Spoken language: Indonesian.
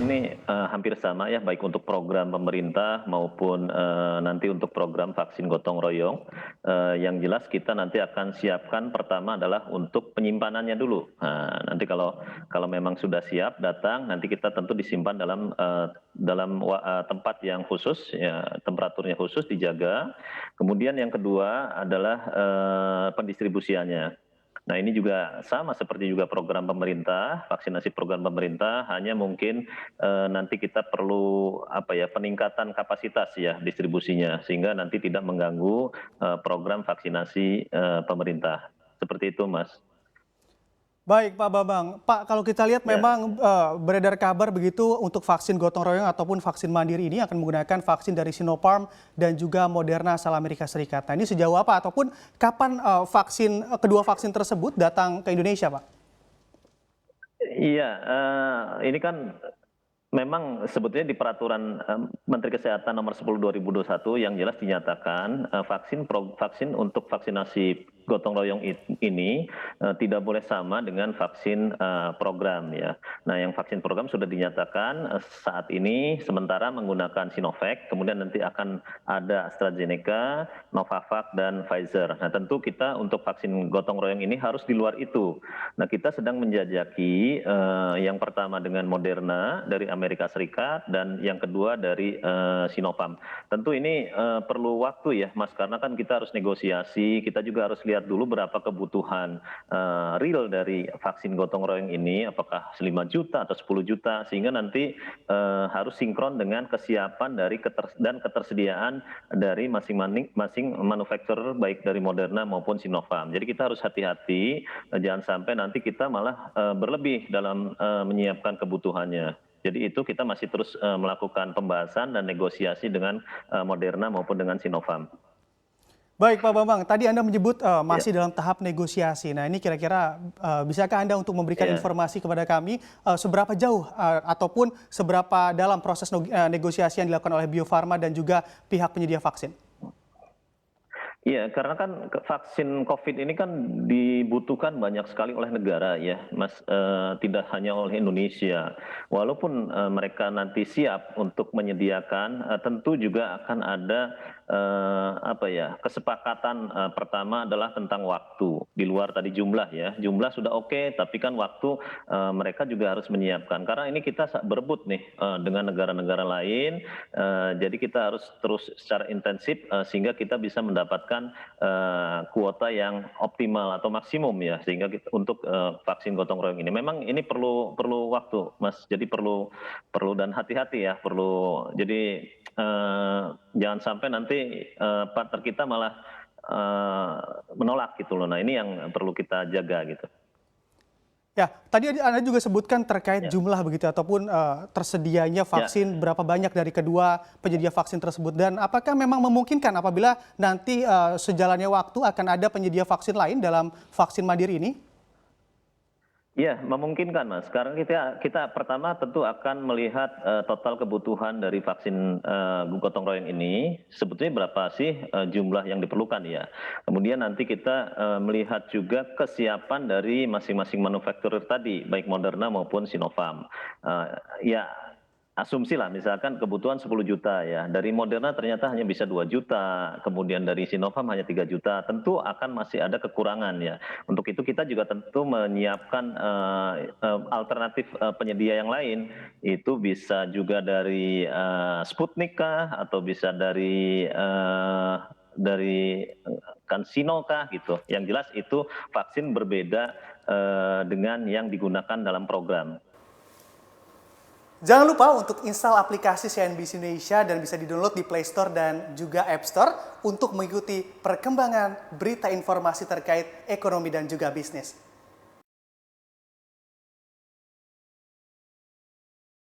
ini hampir sama ya, baik untuk program pemerintah maupun nanti untuk program vaksin gotong royong. Yang jelas kita nanti akan siapkan pertama adalah untuk penyimpanannya dulu. Nah, nanti kalau memang sudah siap datang, nanti kita tentu disimpan dalam tempat yang khusus, ya, temperaturnya khusus dijaga. Kemudian yang kedua adalah pendistribusiannya. Nah, ini juga sama seperti juga program pemerintah, vaksinasi program pemerintah, hanya mungkin nanti kita perlu peningkatan kapasitas ya distribusinya, sehingga nanti tidak mengganggu program vaksinasi pemerintah. Seperti itu, Mas. Baik Pak Bambang, Pak kalau kita lihat Ya. memang beredar kabar begitu untuk vaksin gotong royong ataupun vaksin mandiri ini akan menggunakan vaksin dari Sinopharm dan juga Moderna asal Amerika Serikat. Nah ini sejauh apa ataupun kapan kedua vaksin tersebut datang ke Indonesia Pak? Iya, ini kan memang sebetulnya di peraturan Menteri Kesehatan nomor 10 2021 yang jelas dinyatakan vaksin untuk vaksinasi gotong royong ini tidak boleh sama dengan vaksin program ya. Nah, yang vaksin program sudah dinyatakan saat ini sementara menggunakan Sinovac, kemudian nanti akan ada AstraZeneca, Novavax dan Pfizer. Nah, tentu kita untuk vaksin gotong royong ini harus di luar itu. Nah, kita sedang menjajaki yang pertama dengan Moderna dari Amerika Serikat dan yang kedua dari Sinopharm. Tentu ini perlu waktu ya, Mas, karena kan kita harus negosiasi, kita juga harus lihat dulu berapa kebutuhan real dari vaksin gotong royong ini, apakah 5 juta atau 10 juta, sehingga nanti harus sinkron dengan kesiapan dan ketersediaan dari masing-masing manufaktur baik dari Moderna maupun Sinopharm. Jadi kita harus hati-hati, jangan sampai nanti kita malah berlebih dalam menyiapkan kebutuhannya. Jadi itu kita masih terus melakukan pembahasan dan negosiasi dengan Moderna maupun dengan Sinopharm. Baik Pak Bambang, tadi Anda menyebut Ya, masih dalam tahap negosiasi. Nah ini kira-kira bisakah Anda untuk memberikan ya. informasi kepada kami seberapa jauh ataupun seberapa dalam proses negosiasi yang dilakukan oleh Bio Farma dan juga pihak penyedia vaksin? Iya, karena kan vaksin COVID ini kan dibutuhkan banyak sekali oleh negara ya, Mas, tidak hanya oleh Indonesia. Walaupun mereka nanti siap untuk menyediakan, tentu juga akan ada kesepakatan pertama adalah tentang waktu. Di luar tadi jumlah ya, jumlah sudah oke, tapi kan waktu mereka juga harus menyiapkan. Karena ini kita berebut nih dengan negara-negara lain, jadi kita harus terus secara intensif sehingga kita bisa mendapatkan kuota yang optimal atau maksimum ya, sehingga untuk vaksin gotong royong ini memang ini perlu waktu, Mas. Jadi perlu dan hati-hati ya, perlu. Jadi jangan sampai nanti partner kita malah menolak gitu loh. Nah, ini yang perlu kita jaga gitu. Ya, tadi Anda juga sebutkan terkait Ya. jumlah begitu ataupun tersedianya Ya. vaksin berapa banyak dari kedua penyedia vaksin tersebut dan apakah memang memungkinkan apabila nanti sejalannya waktu akan ada penyedia vaksin lain dalam vaksin mandiri ini? Iya, memungkinkan, Mas. Sekarang kita pertama tentu akan melihat total kebutuhan dari vaksin gotong royong ini, sebetulnya berapa sih jumlah yang diperlukan ya. Kemudian nanti kita melihat juga kesiapan dari masing-masing manufaktur tadi, baik Moderna maupun Sinopharm. Ya, asumsi lah misalkan kebutuhan 10 juta ya, dari Moderna ternyata hanya bisa 2 juta, kemudian dari Sinopharm hanya 3 juta, tentu akan masih ada kekurangan ya. Untuk itu kita juga tentu menyiapkan alternatif penyedia yang lain, itu bisa juga dari Sputnik kah, atau bisa dari CanSino kah gitu. Yang jelas itu vaksin berbeda dengan yang digunakan dalam program. Jangan lupa untuk install aplikasi CNBC Indonesia dan bisa di-download di Play Store dan juga App Store untuk mengikuti perkembangan berita informasi terkait ekonomi dan juga bisnis.